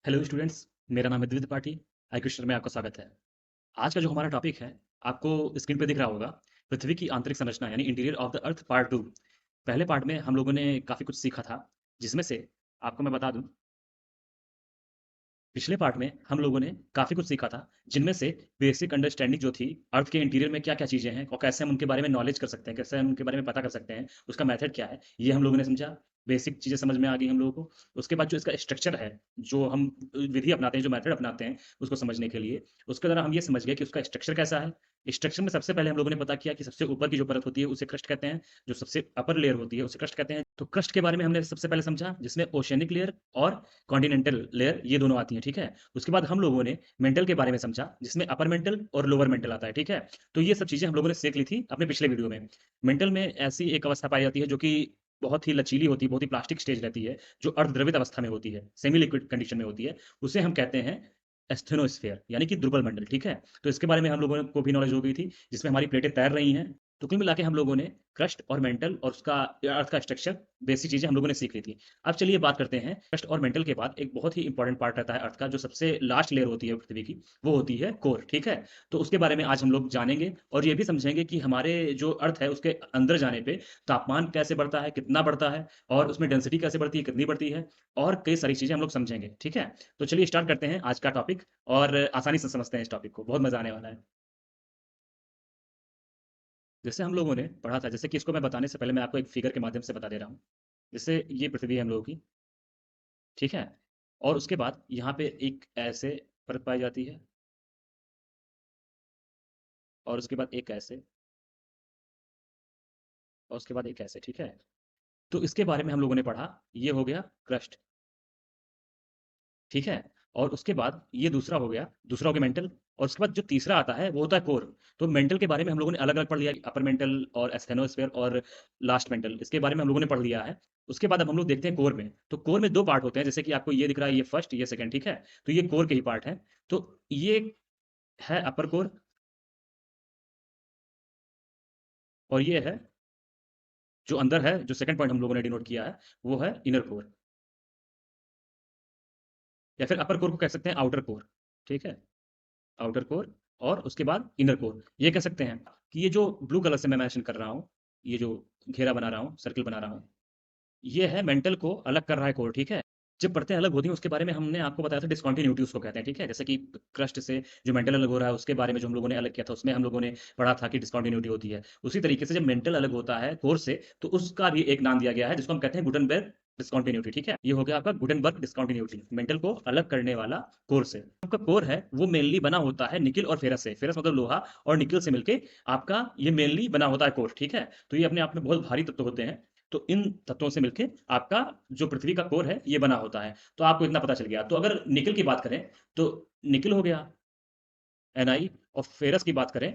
Hello students, मेरा नाम है द्वित पाठी। आई क्वेश्चन में आपका स्वागत है। आज का जो हमारा टॉपिक है, आपको स्क्रीन पे दिख रहा होगा। पृथ्वी की आंतरिक संरचना यानी interior of the earth part 2। पहले पार्ट में हम लोगों ने काफ़ी कुछ सीखा था, जिसमें से आपको मैं बता दूं, पिछले पार्ट में हम लोगों ने काफ़ी कुछ सीखा था, जिनमें से बेसिक अंडरस्टैंडिंग जो थी अर्थ के इंटीरियर में क्या-क्या चीज़ें हैं और कैसे हम उनके बारे में नॉलेज कर सकते हैं, कैसे हम उनके बारे में पता कर सकते हैं, उसका मेथड क्या है, ये हम लोगों ने समझा। बेसिक चीज़ें समझ में आ गई हम लोगों को। उसके बाद जो इसका स्ट्रक्चर है, जो हम विधि अपनाते हैं, जो मेथड अपनाते हैं उसको समझने के लिए, उसके दौरान हम ये समझ गए कि उसका स्ट्रक्चर कैसा है। स्ट्रक्चर में सबसे पहले हम लोगों ने पता किया कि सबसे ऊपर की जो परत होती है उसे क्रस्ट कहते हैं, जो सबसे अपर लेयर होती है उसे क्रस्ट कहते हैं। तो क्रस्ट के बारे में हमने सबसे पहले समझा, जिसमें ओशियनिक लेयर और कॉन्टिनेंटल लेयर ये दोनों आती हैं, ठीक है? उसके बाद हम लोगों ने मेंटल के बारे में समझा, जिसमें अपर मेंटल और लोअर मेंटल आता है, ठीक है? तो ये सब चीज़ें हम लोगों ने सीख ली थी अपने पिछले वीडियो में। मेंटल में ऐसी एक अवस्था पाई जाती है जो कि बहुत ही लचीली होती है, बहुत ही प्लास्टिक स्टेज रहती है, जो अर्धद्रवित अवस्था में होती है, सेमी लिक्विड कंडीशन में होती है। उसे हम कहते हैं एस्थेनोस्फीयर यानी कि ध्रुवल मंडल, ठीक है? तो इसके बारे में हम लोगों को भी नॉलेज हो गई थी, जिसमें हमारी प्लेटें तैर रही हैं। तो कुल मिला के हम लोगों ने क्रस्ट और मेंटल और उसका अर्थ का स्ट्रक्चर, बेसिक चीज़ें हम लोगों ने सीख ली थी। अब चलिए बात करते हैं क्रस्ट और मेंटल के बाद एक बहुत ही इंपॉर्टेंट पार्ट रहता है अर्थ का, जो सबसे लास्ट लेयर होती है पृथ्वी की, वो होती है कोर, ठीक है? तो उसके बारे में आज हम लोग जानेंगे और ये भी समझेंगे कि हमारे जो अर्थ है उसके अंदर जाने पे तापमान कैसे बढ़ता है, कितना बढ़ता है और उसमें डेंसिटी कैसे बढ़ती है, कितनी बढ़ती है और कई सारी चीज़ें हम लोग समझेंगे, ठीक है? तो चलिए स्टार्ट करते हैं आज का टॉपिक और आसानी से समझते हैं इस टॉपिक को, बहुत मज़ा आने वाला है। जैसे हम लोगों ने पढ़ा था, जैसे कि इसको मैं बताने से पहले मैं आपको एक फिगर के माध्यम से बता दे रहा हूँ। जैसे ये पृथ्वी है हम लोगों की, ठीक है? और उसके बाद यहाँ पे एक ऐसे परत पाई जाती है और उसके बाद एक ऐसे और उसके बाद एक ऐसे, ठीक है? तो इसके बारे में हम लोगों ने पढ़ा, ये हो गया क्रस्ट, ठीक है? और उसके बाद ये दूसरा हो गया मेंटल और उसके बाद जो तीसरा आता है वो होता है कोर। तो मेंटल के बारे में हम लोगों ने अलग-अलग पढ़ लिया, अपर मेंटल और एस्थेनोस्फीयर और लास्ट मेंटल, इसके बारे में हम लोगों ने पढ़ लिया है। उसके बाद अब हम लोग देखते हैं कोर में। तो कोर में 2 पार्ट होते हैं, जैसे कि आपको ये दिख रहा है, ये फर्स्ट, ये सेकंड, ठीक है? तो ये कोर के ही पार्ट हैं। तो ये है अपर कोर और ये है जो अंदर है, जो सेकंड पॉइंट हम लोगों ने डिनोट किया है, वो है इनर कोर या फिर अपर कोर को कह सकते हैं आउटर कोर, ठीक है? आउटर कोर और उसके बाद इनर कोर। ये कह सकते हैं कि ये जो ब्लू कलर से मैं मेंशन कर रहा हूँ, ये जो घेरा बना रहा हूँ, सर्किल बना रहा हूँ, ये है मेंटल को अलग कर रहा है कोर, ठीक है? जब परतें अलग होती हैं उसके बारे में हमने आपको बताया था, डिस्कंटिन्यूटी उसको कहते हैं, ठीक है? जैसे कि क्रस्ट से जो मेंटल अलग हो रहा है उसके बारे में जो हम लोगों ने अलग किया था, उसमें हम लोगों ने पढ़ा था कि डिस्कंटिन्यूटी होती है। उसी तरीके से जब मेंटल अलग होता है कोर से, तो उसका भी एक नाम दिया गया है जिसको हम कहते हैं गुटेनबर्ग डिस्कंटिन्यूटी, ठीक है? ये हो गया आपका गुटेनबर्ग डिस्कंटिन्यूटी, मेंटल को अलग करने वाला कोर से। आपका कोर है वो मेनली बना होता है निकेल और फेरस से। फेरस मतलब लोहा और निकेल से मिलके आपका ये मेनली बना होता है कोर, ठीक है? तो ये अपने आप में बहुत भारी तत्व होते हैं। तो इन तत्वों से मिलके आपका जो पृथ्वी का कोर है ये बना होता है। तो आपको इतना पता चल गया। तो अगर निकेल की बात करें तो निकेल हो गया एनआई और फेरस की बात करें,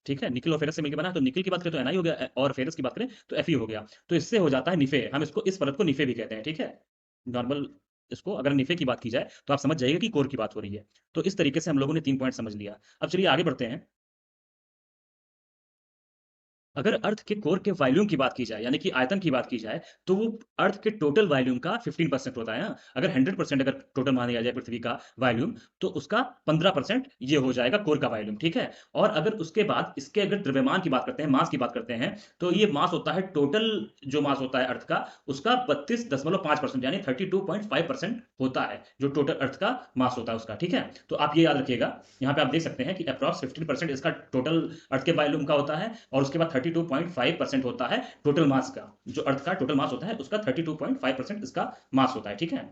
ठीक है? निकेल और फेरस से मिलके बना है, तो निकेल की बात करें तो एनआई हो गया और फेरस की बात करें तो एफई हो गया। तो इससे हो जाता है निफे। हम इसको इस परत को निफे भी कहते हैं, ठीक है? नॉर्मल इसको अगर निफे की बात की जाए तो आप समझ जाइए कि कोर की बात हो रही है। तो इस तरीके से हम लोगों ने 3 पॉइंट समझ लिया। अब चलिए आगे बढ़ते हैं। अगर अर्थ के कोर के वॉल्यूम की बात की जाए, यानी कि आयतन की बात की जाए, तो वो अर्थ के टोटल वॉल्यूम का 15% होता है, हाँ। अगर 100% अगर टोटल मान लिया जाए पृथ्वी का वॉल्यूम, तो उसका 15% ये हो जाएगा कोर का वॉल्यूम, ठीक है? और अगर उसके बाद इसके अगर द्रव्यमान की बात करते हैं, मास की बात करते हैं, तो ये मास होता है टोटल जो मास होता है अर्थ का, उसका 32.5% यानी 32.5% होता है, जो टोटल अर्थ का मास होता है उसका, ठीक है? तो आप ये याद रखिएगा, यहाँ पे आप देख सकते हैं कि अप्रॉक्स 15% इसका टोटल अर्थ के वॉल्यूम का होता है और उसके बाद 32.5% होता है टोटल मास का। जो अर्थ का टोटल मास होता है उसका 32.5% इसका मास होता है, ठीक है?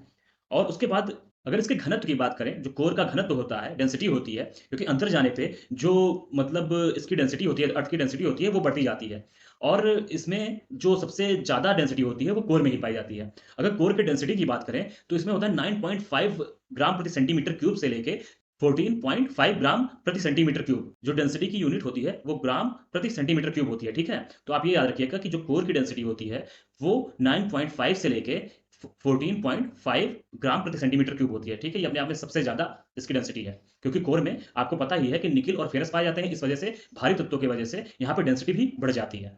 और उसके बाद अगर इसके घनत्व की बात करें, जो कोर का घनत्व होता है, डेंसिटी होती है, क्योंकि अंदर जाने पे जो मतलब इसकी डेंसिटी होती है, अर्थ की डेंसिटी होती है, वो बढ़ती जाती है। और इसमें जो सबसे ज़्यादा डेंसिटी होती है, वो कोर में ही पाई जाती है। अगर कोर की डेंसिटी की बात करें, तो इसमें होता है 9.5 ग्राम प्रति सेंटीमीटर क्यूब से लेके 14.5 ग्राम प्रति सेंटीमीटर क्यूब। जो डेंसिटी की यूनिट होती है, वो ग्राम प्रति सेंटीमीटर क्यूब होती है, ठीक है? तो आप ये याद रखिएगा कि जो कोर की डेंसिटी होती है, वो 9.5 से लेके 14.5 ग्राम प्रति सेंटीमीटर क्यूब होती है, ठीक है? ये अपने आप में सबसे ज़्यादा इसकी डेंसिटी है, क्योंकि कोर में आपको पता ही है कि निकेल और फेरस पाए जाते हैं, इस वजह से भारी तत्वों की वजह से यहाँ पे डेंसिटी भी बढ़ जाती है।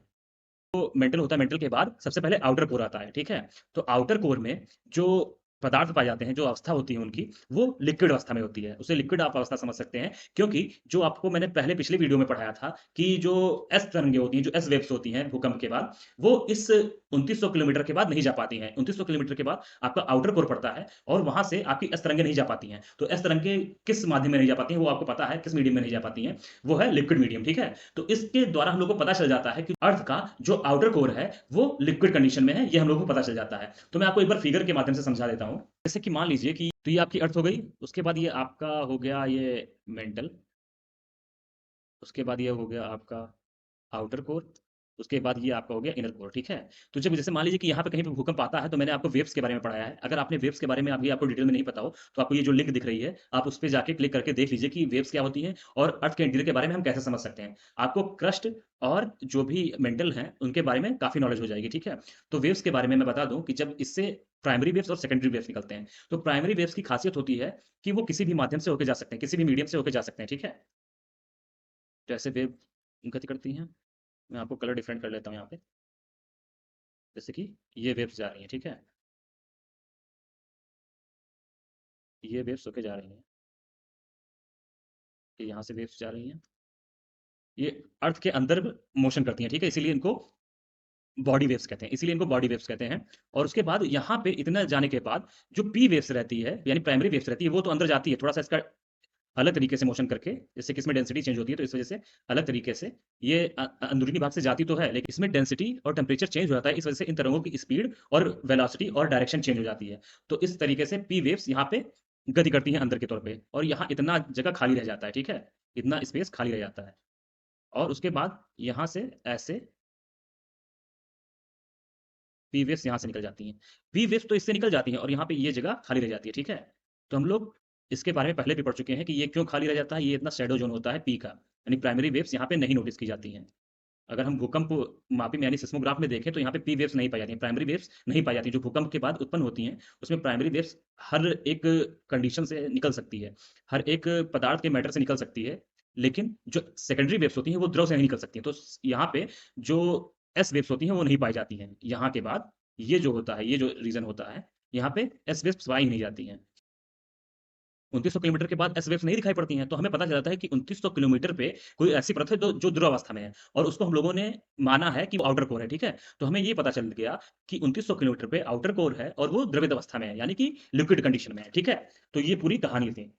तो मेंटल होता है, मेंटल के बाद सबसे पहले आउटर कोर आता है, ठीक है? तो आउटर कोर में जो पदार्थ पाए जाते हैं, जो अवस्था होती है उनकी, वो लिक्विड अवस्था में होती है। उसे लिक्विड आप अवस्था समझ सकते हैं, क्योंकि जो आपको मैंने पहले पिछले वीडियो में पढ़ाया था कि जो एस तरंगें होती हैं, जो एस वेव्स होती हैं भूकंप के बाद, वो इस 2900 किलोमीटर के बाद नहीं जा पाती हैं। 2900 किलोमीटर के बाद आपका आउटर कोर पड़ता है और वहाँ से आपकी एस तरंगें नहीं जा पाती हैं। तो एस तरंगें किस माध्यम में नहीं जा पाती हैं, वो आपको पता है, किस मीडियम में नहीं जा पाती हैं, वो है लिक्विड मीडियम, ठीक है? तो इसके द्वारा हम लोग को पता चल जाता है कि अर्थ का जो आउटर कोर है, वो लिक्विड कंडीशन में है, ये हम लोग को पता चल जाता है। तो मैं आपको एक बार फिगर के माध्यम से समझा देता हूँ। जैसे कि मान लीजिए कि तो ये आपकी अर्थ हो गई, उसके बाद ये आपका हो गया ये मेंटल, उसके बाद ये हो गया आपका आउटर कोर, उसके बाद ये आपका हो गया इनर कोर, ठीक है? तो जब जैसे मान लीजिए कि यहाँ पे कहीं पे भूकंप आता है, तो मैंने आपको वेव्स के बारे में पढ़ाया है। अगर आपने वेव्स के बारे में अभी आपको डिटेल में नहीं पता हो, तो आपको ये जो लिंक दिख रही है, आप उस पे जाके क्लिक करके देख लीजिए कि वेव्स क्या होती हैं और अर्थ के इंटीरियर के बारे में हम कैसे समझ सकते हैं। आपको क्रस्ट और जो भी मेंटल हैं, उनके बारे में काफ़ी नॉलेज हो जाएगी, ठीक है? तो वेव्स के बारे में मैं बता दूँ कि जब इससे प्राइमरी वेव्स और सेकेंडरी वेव्स निकलते हैं। तो प्राइमरी वेव्स की खासियत होती है कि वो किसी भी माध्यम से होके जा सकते हैं, किसी भी मीडियम से होके जा सकते हैं, ठीक है? तो ऐसे वेव गति करती हैं। मैं आपको कलर डिफरेंट कर लेता हूँ यहाँ पे। जैसे कि ये वेव्स जा रही हैं, ठीक है? ये वेव्स होके जा रही हैं, ये यहाँ से वेव्स जा रही हैं, ये अर्थ के अंदर मोशन करती हैं, ठीक है? इसीलिए इनको बॉडी वेव्स कहते हैं, इसीलिए इनको बॉडी वेव्स कहते हैं। और उसके बाद यहाँ पे इतना जाने के बाद जो पी वेव्स रहती है, यानी प्राइमरी वेव्स रहती है, वो तो अंदर जाती है, थोड़ा-सा इसका अलग तरीके से मोशन करके, जैसे कि इसमें डेंसिटी चेंज होती है, तो इस वजह से अलग तरीके से ये अंदरूनी भाग से जाती तो है, लेकिन इसमें डेंसिटी और टेम्परेचर चेंज हो जाता है, इस वजह से इन तरंगों की स्पीड और वेलोसिटी और डायरेक्शन चेंज हो जाती है। तो इस तरीके से पी वेव्स यहाँ पे गति करती हैं अंदर के तौर पे और यहाँ इतना जगह खाली रह जाता है, ठीक है? इतना स्पेस खाली रह जाता है और उसके बाद यहाँ से ऐसे पी वेव्स यहाँ से निकल जाती हैं। पी वेव्स तो इससे निकल जाती हैं और यहाँ पे ये जगह खाली रह जाती है, ठीक है? तो हम लोग इसके बारे में पहले भी पढ़ चुके हैं कि ये क्यों खाली रह जाता है, ये इतना शैडो ज़ोन होता है पी का, यानी प्राइमरी वेव्स यहाँ पे नहीं नोटिस की जाती हैं। अगर हम भूकंप मापी में यानी सिस्मोग्राफ में देखें तो यहाँ पे पी वेव्स नहीं पाई जाती हैं, प्राइमरी वेव्स नहीं पाई जाती, जो भूकंप के बाद उत्पन्न होती हैं, उसमें प्राइमरी वेव्स हर एक कंडीशन से निकल सकती है, हर एक पदार्थ के मैटर से निकल सकती है, लेकिन जो सेकेंडरी वेव्स होती हैं, वो द्रव से नहीं निकल सकती हैं। तो यहाँ पे जो एस वेव्स होती हैं, वो नहीं पाई जाती हैं। यहाँ के बाद ये जो होता है, ये जो रीज़न होता है, यहाँ पे एस वेव्स पाई ही नहीं जाती हैं। 2900 किलोमीटर के बाद एस वेव्स नहीं दिखाई पड़ती हैं, तो हमें पता चलता है कि 2900 किलोमीटर पे कोई ऐसी परत है जो ध्रुव अवस्था में है और उसको हम लोगों ने माना है कि वो आउटर कोर है, ठीक है? तो हमें ये पता चल गया कि 2900 किलोमीटर पे आउटर कोर है और वो द्रवित अवस्था में है, यानी कि लिक्विड कंडीशन में है, ठीक है? तो ये पूरी कहानी थी।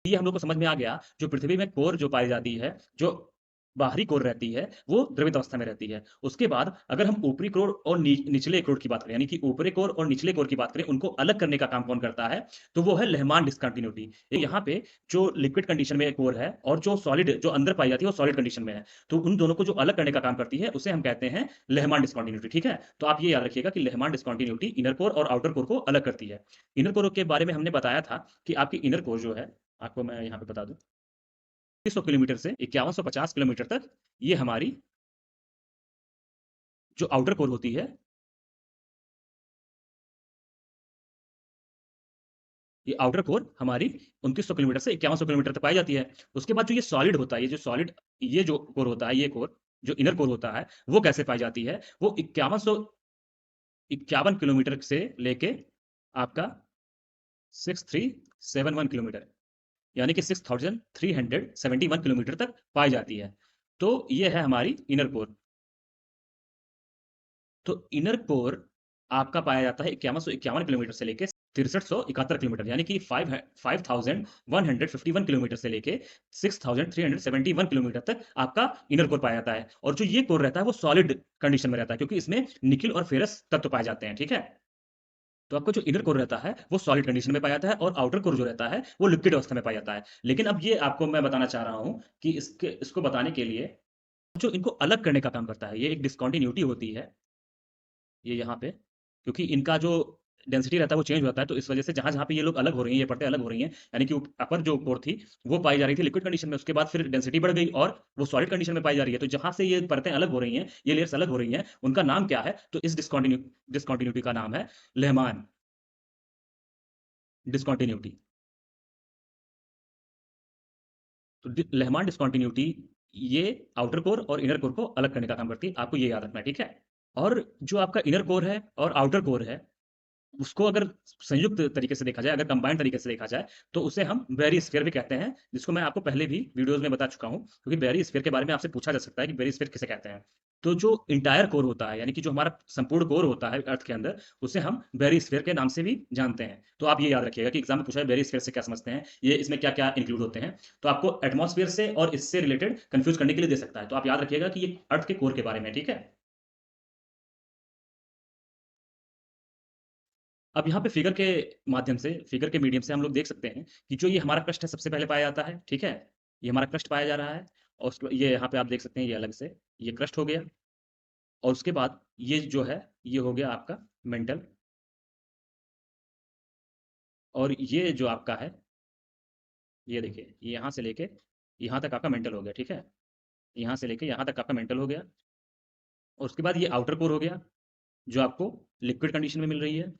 ये हम लोग को समझ में आ गया, जो पृथ्वी में कोर जो पाई जाती है, जो बाहरी कोर रहती है, वो द्रवित अवस्था में रहती है। उसके बाद अगर हम ऊपरी कोर और निचले कोर की बात करें, यानी कि ऊपरी कोर और निचले कोर की बात करें, उनको अलग करने का काम कौन करता है? तो वो है लेहमान डिस्कंटिन्यूटी। यहाँ पे जो लिक्विड कंडीशन में कोर है और जो सॉलिड जो अंदर पाई जाती है, वो सॉलिड कंडीशन में है। तो उन दोनों को जो अलग करने का काम करती है, उसे हम कहते हैं लेहमान डिस्कंटिन्यूटी, ठीक है? तो आप ये याद रखिएगा कि लेहमान डिस्कंटिन्यूटी इनर कोर और आउटर कोर को अलग करती है। इनर कोर के बारे में हमने बताया था कि आपकी इनर कोर जो है, आपको मैं यहाँ पे बता दूँ, 300 किलोमीटर से 5150 किलोमीटर तक ये हमारी जो आउटर कोर होती है, ये आउटर कोर हमारी 2900 किलोमीटर से 5100 किलोमीटर तक पाई जाती है। उसके बाद जो ये सॉलिड होता है, ये जो सॉलिड ये जो कोर होता है, ये कोर जो इनर कोर होता है, वो कैसे पाई जाती है? वो 5151 किलोमीटर से लेके आपका 6371 किलोमीटर, यानी कि 6371 किलोमीटर तक पाई जाती है। तो ये है हमारी इनर कोर। तो इनर कोर आपका पाया जाता है 5151 किलोमीटर से लेके 6371 किलोमीटर, यानी कि 5151 किलोमीटर से लेके 6371 किलोमीटर तक आपका इनर कोर पाया जाता है। और जो ये कोर रहता है वो सॉलिड कंडीशन में रहता है, क्योंकि इसमें निकेल और फेरस तत्व पाए जाते हैं, ठीक है? तो आपका जो इनर कोर रहता है वो सॉलिड कंडीशन में पाया जाता है और आउटर कोर जो रहता है वो लिक्विड अवस्था में पाया जाता है। लेकिन अब ये आपको मैं बताना चाह रहा हूँ कि इसको बताने के लिए जो इनको अलग करने का काम करता है, ये एक डिस्कंटिन्यूटी होती है, ये यहाँ पे, क्योंकि इनका जो डेंसिटी रहता है वो चेंज होता है, तो इस वजह से जहाँ-जहाँ पे ये लोग अलग हो रही हैं, ये परतें अलग हो रही हैं, यानी कि अपर जो कोर थी, वो पाई जा रही थी लिक्विड कंडीशन में, उसके बाद फिर डेंसिटी बढ़ गई और वो सॉलिड कंडीशन में पाई जा रही है। तो जहाँ से ये परतें अलग हो रही हैं, ये लेयर्स अलग हो रही हैं, उनका नाम क्या है? तो इस डिस्कंटिन्यूटी का नाम है लेहमान डिस्कंटिन्यूटी। तो लेहमान डिस्कंटिन्यूटी ये आउटर कोर और इनर कोर को अलग करने का काम करती है, आपको ये याद रखना है, ठीक है? और जो आपका इनर कोर है और आउटर कोर है, उसको अगर संयुक्त तरीके से देखा जाए, अगर कंबाइंड तरीके से देखा जाए, तो उसे हम बैरिस्फीयर भी कहते हैं, जिसको मैं आपको पहले भी वीडियोज़ में बता चुका हूँ, क्योंकि बैरिस्फीयर के बारे में आपसे पूछा जा सकता है कि बैरिस्फीयर किसे कहते हैं। तो जो एंटायर कोर होता है, यानी कि जो हमारा संपूर्ण कोर होता है अर्थ के अंदर, उसे हम बैरिस्फीयर के नाम से भी जानते हैं। तो आप ये याद रखिएगा कि एग्ज़ाम में पूछा है बैरिस्फीयर से क्या समझते हैं, ये इसमें क्या-क्या इंक्लूड होते हैं। तो आपको एटमॉस्फेयर से और इससे रिलेटेड कन्फ्यूज़ करने के लिए दे सकता है। तो आप याद रखिएगा कि ये अर्थ के कोर के बारे में है, ठीक है? अब यहाँ पे फिगर के मीडियम से हम लोग देख सकते हैं कि जो ये हमारा क्रस्ट है सबसे पहले पाया जाता है, ठीक है? ये हमारा क्रस्ट पाया जा रहा है और उसके ये यहाँ पे आप देख सकते हैं ये अलग से, ये क्रस्ट हो गया और उसके बाद ये जो है, ये हो गया आपका मेंटल और ये जो आपका है, ये देखिए, ये यहाँ से लेके यहाँ तक आपका मेंटल हो गया, ठीक है? यहाँ से लेके यहाँ तक आपका मेंटल हो गया और उसके बाद ये आउटर कोर हो गया, जो आपको लिक्विड कंडीशन में मिल रही है।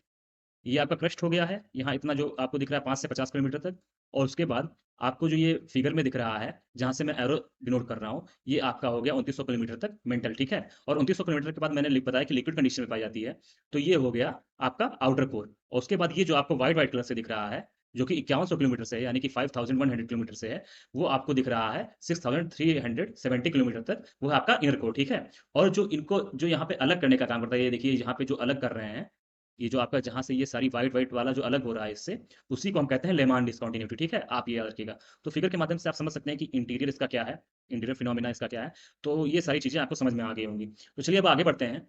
ये आपका क्रस्ट हो गया है, यहाँ इतना जो आपको दिख रहा है 5 से 50 किलोमीटर तक और उसके बाद आपको जो ये फिगर में दिख रहा है, जहाँ से मैं एरो डिनोट कर रहा हूँ, ये आपका हो गया 2900 किलोमीटर तक मेंटल, ठीक है? और 2900 किलोमीटर के बाद मैंने बताया कि लिक्विड कंडीशन में पाई जाती है, तो ये हो गया आपका आउटर कोर और उसके बाद ये जो आपको व्हाइट व्हाइट कलर से दिख रहा है, जो कि 5100 किलोमीटर से है, यानी कि 5100 किलोमीटर से है, वो आपको दिख रहा है 6370 किलोमीटर तक, वो है आपका इनर कोर, ठीक है? और जो इनको जो यहाँ पे अलग करने का काम करता है, ये देखिए यहाँ पे जो अलग कर रहे हैं, ये जो आपका जहाँ से ये सारी व्हाइट व्हाइट वाला जो अलग हो रहा है इससे, उसी को हम कहते हैं लेमान डिस्कंटिन्यूटी, ठीक है? आप ये याद रखिएगा। तो फिगर के माध्यम से आप समझ सकते हैं कि इंटीरियर इसका क्या है, इंटीरियर फिनोमेना इसका क्या है। तो ये सारी चीज़ें आपको समझ में आ गई होंगी। तो चलिए अब आगे बढ़ते हैं।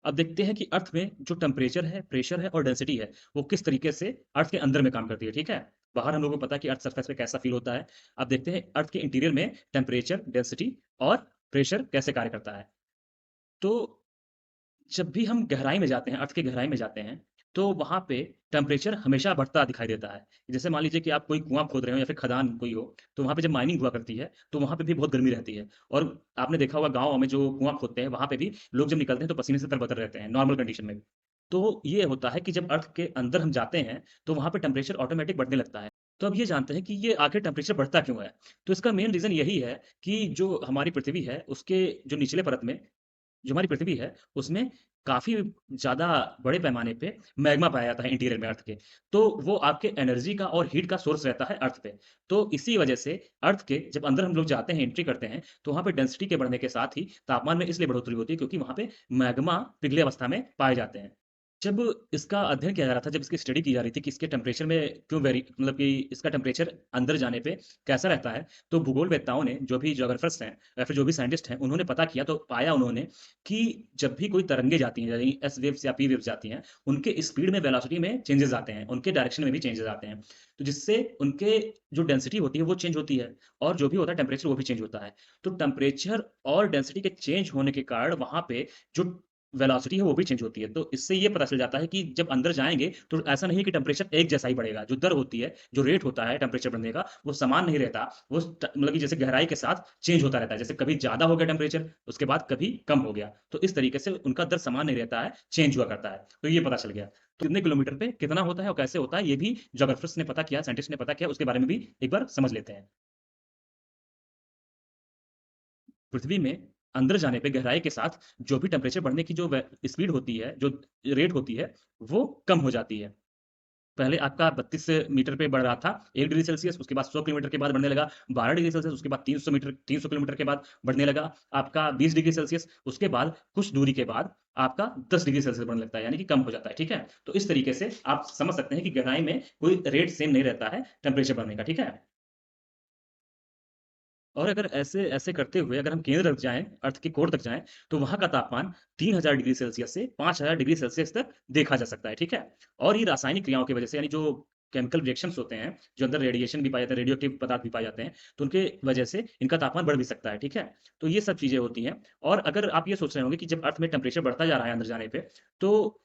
अब देखते हैं कि अर्थ में जो टेम्परेचर है, प्रेशर है और डेंसिटी है, वो किस तरीके से अर्थ के अंदर में काम करती है, ठीक है? बाहर हम लोगों को पता है कि अर्थ सरफेस पे कैसा फ़ील होता है। अब देखते हैं अर्थ के इंटीरियर में टेम्परेचर, डेंसिटी और प्रेशर कैसे कार्य करता है। तो जब भी हम गहराई में जाते हैं, अर्थ की गहराई में जाते हैं, तो वहाँ पे टेम्परेचर हमेशा बढ़ता दिखाई देता है। जैसे मान लीजिए कि आप कोई कुआँ खोद रहे हो या फिर खदान कोई हो, तो वहाँ पे जब माइनिंग हुआ करती है, तो वहाँ पे भी बहुत गर्मी रहती है। और आपने देखा होगा गाँव में जो कुआँ खोदते हैं, वहाँ पे भी लोग जब निकलते हैं तो पसीने से तरबतर रहते हैं, नॉर्मल कंडीशन में भी। तो ये होता है कि जब अर्थ के अंदर हम जाते हैं, तो वहाँ पे टेम्परेचर ऑटोमैटिक बढ़ने लगता है। तो अब ये जानते हैं कि ये आखिर टेम्परेचर बढ़ता क्यों है? तो इसका मेन रीज़न यही है कि जो हमारी पृथ्वी है, उसके जो निचले परत में जो हमारी पृथ्वी है, उसमें काफ़ी ज़्यादा बड़े पैमाने पे मैग्मा पाया जाता है इंटीरियर में अर्थ के। तो वो आपके एनर्जी का और हीट का सोर्स रहता है अर्थ पे। तो इसी वजह से अर्थ के जब अंदर हम लोग जाते हैं, एंट्री करते हैं, तो वहाँ पे डेंसिटी के बढ़ने के साथ ही तापमान में इसलिए बढ़ोतरी होती है क्योंकि वहाँ पे मैग्मा पिघले अवस्था में पाए जाते हैं। जब इसका अध्ययन किया जा रहा था, जब इसकी स्टडी की जा रही थी कि इसके टेम्परेचर में क्यों वेरी मतलब कि इसका टेम्परेचर अंदर जाने पे कैसा रहता है, तो भूगोलवेत्ताओं ने, जो भी ज्योग्राफर्स हैं या फिर जो भी साइंटिस्ट हैं, उन्होंने पता किया तो पाया उन्होंने कि जब भी कोई तरंगे जाती हैं, यानी एस वेव्स या पी वेव्स जाती हैं, उनके स्पीड में, वेलोसिटी में चेंजेस आते हैं, उनके डायरेक्शन में भी चेंजेस आते हैं। तो जिससे उनके जो डेंसिटी होती है, वो चेंज होती है और जो भी होता है टेम्परेचर वो भी चेंज होता है। तो टेम्परेचर और डेंसिटी के चेंज होने के कारण वहाँ पे जो वेलोसिटी है वो भी चेंज होती है। तो इससे ये पता चल जाता है कि जब अंदर जाएँगे तो ऐसा नहीं है कि टेम्परेचर एक जैसा ही बढ़ेगा। जो दर होती है, जो रेट होता है टेम्परेचर बढ़ने का, वो समान नहीं रहता। वो मतलब कि जैसे गहराई के साथ चेंज होता रहता है। जैसे कभी ज़्यादा हो गया टेम्परेचर, उसके बाद कभी कम हो गया। तो इस तरीके से उनका दर समान नहीं रहता है, चेंज हुआ करता है। तो ये पता चल गया। तो कितने किलोमीटर पे कितना होता है और कैसे होता है, ये भी ज्योग्राफर्स ने पता किया, साइंटिस्ट ने पता किया, उसके बारे में भी एक बार समझ लेते हैं। पृथ्वी में अंदर जाने पे गहराई के साथ जो भी टेम्परेचर बढ़ने की जो स्पीड होती है, जो रेट होती है, वो कम हो जाती है। पहले आपका 32 मीटर पे बढ़ रहा था 1 डिग्री सेल्सियस, उसके बाद 100 किलोमीटर के बाद बढ़ने लगा 12 डिग्री सेल्सियस, उसके बाद 300 किलोमीटर के बाद बढ़ने लगा आपका 20 डिग्री सेल्सियस, उसके बाद कुछ दूरी के बाद आपका 10 डिग्री सेल्सियस बढ़ने लगता है, यानी कि कम हो जाता है, ठीक है? तो इस तरीके से आप समझ सकते हैं कि गहराई में कोई रेट सेम नहीं रहता है टेम्परेचर बढ़ने का, ठीक है? और अगर ऐसे ऐसे करते हुए अगर हम केंद्र तक जाएँ, अर्थ के कोर तक जाएँ, तो वहाँ का तापमान 3000 डिग्री सेल्सियस से 5000 डिग्री सेल्सियस तक देखा जा सकता है, ठीक है? और ये रासायनिक क्रियाओं की वजह से यानी जो केमिकल रिएक्शंस होते हैं, जो अंदर रेडिएशन भी पाए जाते हैं, रेडियो एक्टिव पदार्थ भी पाए जाते हैं, तो उनके वजह से इनका तापमान बढ़ भी सकता है, ठीक है? तो ये सब चीज़ें होती हैं और अगर आप ये सोच रहे होंगे कि जब अर्थ में टेम्परेचर बढ़ता जा रहा है अंदर जाने पे, तो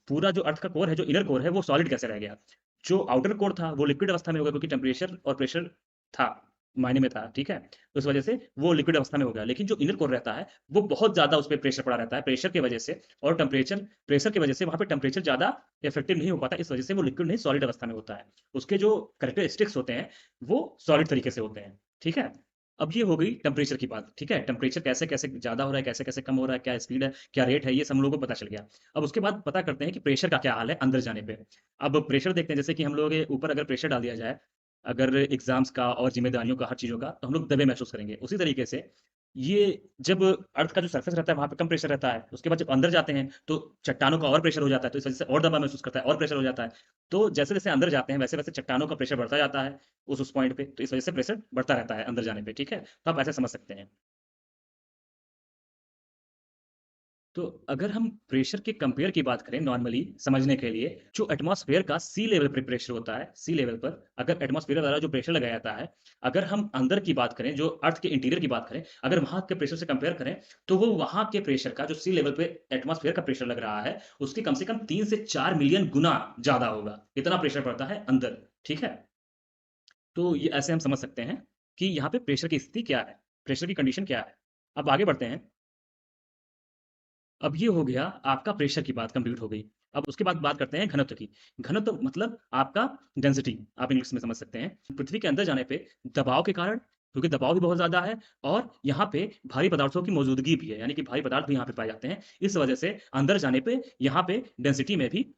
पूरा जो अर्थ का कोर है, जो इनर कोर है, वो सॉलिड कैसे रह गया? जो आउटर कोर था, वो लिक्विड अवस्था में हो गया क्योंकि टेम्परेचर और प्रेशर था, मायने में था, ठीक है? उस वजह से वो लिक्विड अवस्था में हो गया। लेकिन जो इनर कोर रहता है, वो बहुत ज़्यादा उसपे प्रेशर पड़ा रहता है। प्रेशर की वजह से और प्रेशर की वजह से वहाँ पे टेम्परेचर ज़्यादा इफेक्टिव नहीं हो पाता। इस वजह से वो लिक्विड नहीं सॉलिड अवस्था में होता है। उसके जो कैरेक्टरिस्टिक्स होते हैं, वो सॉलिड तरीके से होते हैं। ठीक है? अब ये हो गई टेम्परेचर की बात, ठीक है? टेम्परेचर कैसे-कैसे ज़्यादा हो रहा है, कैसे-कैसे कम हो रहा है, क्या स्पीड है, क्या रेट है, ये सब हम लोगों को पता चल गया। अब उसके बाद पता करते हैं कि प्रेशर का क्या हाल है अंदर जाने पे। अब प्रेशर देखते हैं, जैसे कि हम लोगों के ऊपर अगर प्रेशर डाल दिया जाए, अगर एग्ज़ाम्स का और ज़िम्मेदारियों का, हर चीज़ों का, तो हम लोग दबे महसूस करेंगे। उसी तरीके से ये जब अर्थ का जो सरफेस रहता है, वहाँ पे कम प्रेशर रहता है। उसके बाद जब अंदर जाते हैं, तो चट्टानों का और प्रेशर हो जाता है, तो इस वजह से और दबाव महसूस करता है और प्रेशर हो जाता है। तो जैसे-जैसे अंदर जाते हैं, वैसे-वैसे चट्टानों का प्रेशर बढ़ता जाता है उस पॉइंट पे, तो इस वजह से प्रेशर बढ़ता रहता है अंदर जाने पे, ठीक है? तो आप ऐसे समझ सकते हैं। तो अगर हम प्रेशर के कंपेयर की बात करें नॉर्मली समझने के लिए, जो एटमॉस्फेयर का सी लेवल पे प्रेशर होता है, सी लेवल पर अगर एटमॉस्फेयर द्वारा जो प्रेशर लगाया जाता है, अगर हम अंदर की बात करें, जो अर्थ के इंटीरियर की बात करें, अगर वहाँ के प्रेशर से कंपेयर करें, तो वो वहाँ के प्रेशर का जो सी लेवल पे एटमॉस्फेयर का प्रेशर लग रहा है, उसके कम से कम 3 से 4 मिलियन गुना ज़्यादा होगा। इतना प्रेशर पड़ता है अंदर, ठीक है? तो ये ऐसे हम समझ सकते हैं कि यहाँ पे प्रेशर की स्थिति क्या है, प्रेशर की कंडीशन क्या है। अब आगे बढ़ते हैं। अब ये हो गया आपका प्रेशर की बात कंप्लीट हो गई। अब उसके बाद बात करते हैं घनत्व की। घनत्व मतलब आपका डेंसिटी, आप इंग्लिश में समझ सकते हैं। पृथ्वी के अंदर जाने पे दबाव के कारण, क्योंकि दबाव भी बहुत ज़्यादा है और यहाँ पे भारी पदार्थों की मौजूदगी भी है, यानी कि भारी पदार्थ भी यहाँ पे पाए जाते हैं। इस वजह से अंदर जाने पे यहाँ पे डेंसिटी में भी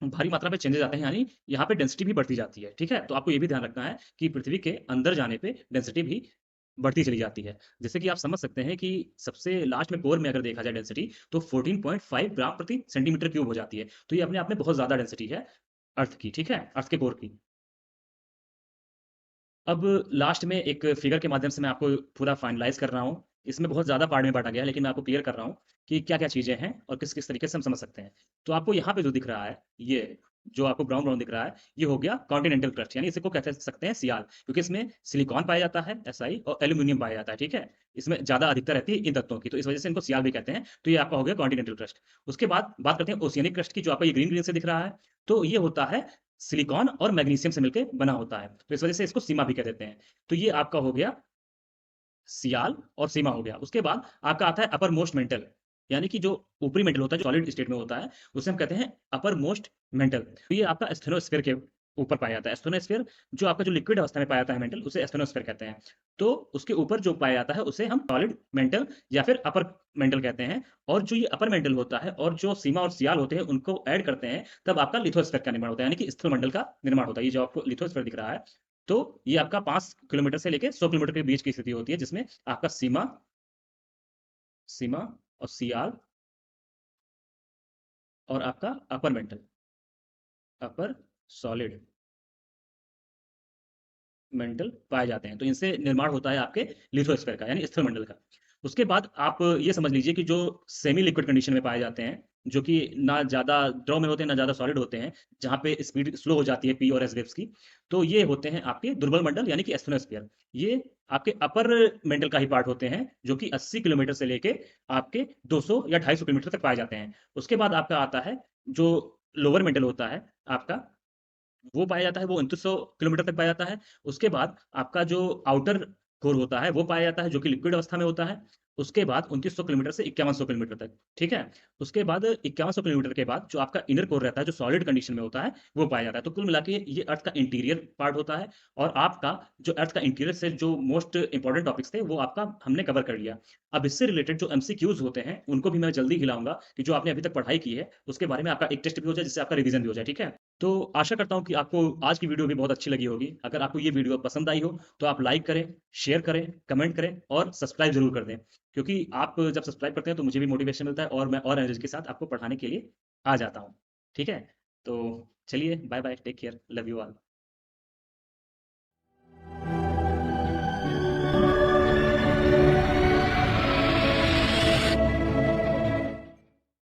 भारी मात्रा में चेंजेज़ आते हैं, यानी यहाँ पे डेंसिटी भी बढ़ती जाती है, ठीक है? तो आपको ये भी ध्यान रखना है कि पृथ्वी के अंदर जाने पे डेंसिटी भी बढ़ती चली जाती है। जैसे कि आप समझ सकते हैं कि सबसे लास्ट में कोर में अगर देखा जाए डेंसिटी, तो 14.5 ग्राम प्रति सेंटीमीटर क्यूब हो जाती है। तो ये अपने आप में बहुत ज़्यादा डेंसिटी है अर्थ की, ठीक है? अर्थ के कोर की। अब लास्ट में एक फिगर के माध्यम से मैं आपको पूरा फाइनलाइज़ कर रहा हूँ। इसमें बहुत ज़्यादा पार्ट में बाँटा गया है, लेकिन मैं आपको क्लियर कर रहा हूँ कि क्या-क्या चीज़ें हैं और किस-किस तरीके से हम समझ सकते हैं। तो आपको यहाँ पे जो दिख रहा है, ये जो आपको ब्राउन-ब्राउन दिख रहा है, ये हो गया कॉन्टिनेंटल क्रस्ट, यानी इसी को कहते सकते हैं सियाल, क्योंकि इसमें सिलिकॉन पाया जाता है, Si, और एल्यूमीनियम पाया जाता है, ठीक है? इसमें ज़्यादा अधिकता रहती है इन तत्वों की, तो इस वजह से इनको सियाल भी कहते हैं। तो ये आपका हो गया कॉन्टिनेंटल क्रस्ट। उसके बाद बात करते हैं ओशियनिक क्रस्ट की, जो आपका ये ग्रीन-ग्रीन से दिख रहा है। तो ये होता है सिलिकॉन और मैग्नीशियम से मिलके बना होता है। तो इस वजह से इसको सीमा भी कह देते हैं। तो ये आपका हो गया सियाल और सीमा हो गया। उसके बाद आपका आता है अपर मोस्ट मेंटल, यानी कि जो ऊपरी मेंटल होता है, जो सॉलिड स्टेट में होता है, उसे हम कहते हैं अपर मोस्ट मेंटल। तो ये आपका एस्थेनोस्फीयर के ऊपर पाया जाता है। एस्थेनोस्फीयर जो आपका जो लिक्विड अवस्था में पाया जाता है मेंटल, उसे एस्थेनोस्फीयर कहते हैं। तो उसके ऊपर जो पाया जाता है, उसे हम सॉलिड मेंटल या फिर अपर मेंटल कहते हैं। और जो ये अपर मेंटल होता है और जो सीमा और सियाल होते हैं, उनको ऐड करते हैं, तब आपका लिथोस्फीयर का निर्माण होता है, यानी कि स्थल मंडल का निर्माण होता है। ये जो आपको लिथोस्फीयर दिख रहा है, तो ये आपका 5 किलोमीटर से लेके 100 किलोमीटर के बीच की स्थिति होती है, जिसमें आपका सीमा सीमा और सियाल और आपका अपर मेंटल, अपर सॉलिड मेंटल पाए जाते हैं। तो इनसे निर्माण होता है आपके लिथोस्फीयर का, यानी स्थल मंडल का। उसके बाद आप ये समझ लीजिए कि जो सेमी लिक्विड कंडीशन में पाए जाते हैं, जो कि ना ज़्यादा द्रव में होते हैं, ना ज़्यादा सॉलिड होते हैं, जहाँ पे स्पीड स्लो हो जाती है पी और एस वेव्स की, तो ये होते हैं आपके दुर्बल मंडल, यानी कि एस्थेनोस्फीयर। ये आपके अपर मेंटल का ही पार्ट होते हैं, जो कि 80 किलोमीटर से लेके आपके 200 या 250 किलोमीटर तक पाए जाते हैं। उसके बाद आपका आता है जो लोअर मेंटल होता है आपका, वो पाया जाता है, वो 2900 किलोमीटर तक पाया जाता है। उसके बाद आपका जो आउटर कोर होता है, वो पाया जाता है, जो कि लिक्विड अवस्था में होता है। उसके बाद 2900 किलोमीटर से 5100 किलोमीटर तक, ठीक है? उसके बाद 5100 किलोमीटर के बाद जो आपका इनर कोर रहता है, जो सॉलिड कंडीशन में होता है, वो पाया जाता है। तो कुल मिला के ये अर्थ का इंटीरियर पार्ट होता है। और आपका जो अर्थ का इंटीरियर से जो मोस्ट इम्पोर्टेंट टॉपिक्स थे, वो आपका हमने कवर कर लिया। अब इससे रिलेटेड जो एमसीक्यूज़ होते हैं, उनको भी मैं जल्दी खिलाऊँगा कि जो आपने अभी तक पढ़ाई की है, उसके बारे में आपका एक टेस्ट भी हो जाए, जिससे आपका रिवीज़न भी हो जाए, ठीक है? तो आशा करता हूँ कि आपको आज की वीडियो भी बहुत अच्छी लगी होगी। अगर आपको ये वीडियो पसंद आई हो, तो आप लाइक करें, शेयर करें, कमेंट करें और सब्सक्राइब ज़रूर कर दें। क्योंकि आप जब सब्सक्राइब करते हैं, तो मुझे भी मोटिवेशन मिलता है और मैं और एनर्जी के साथ आपको पढ़ाने के लिए आ जाता हूँ। ठीक है? तो चलिए, bye bye, take care, love you all.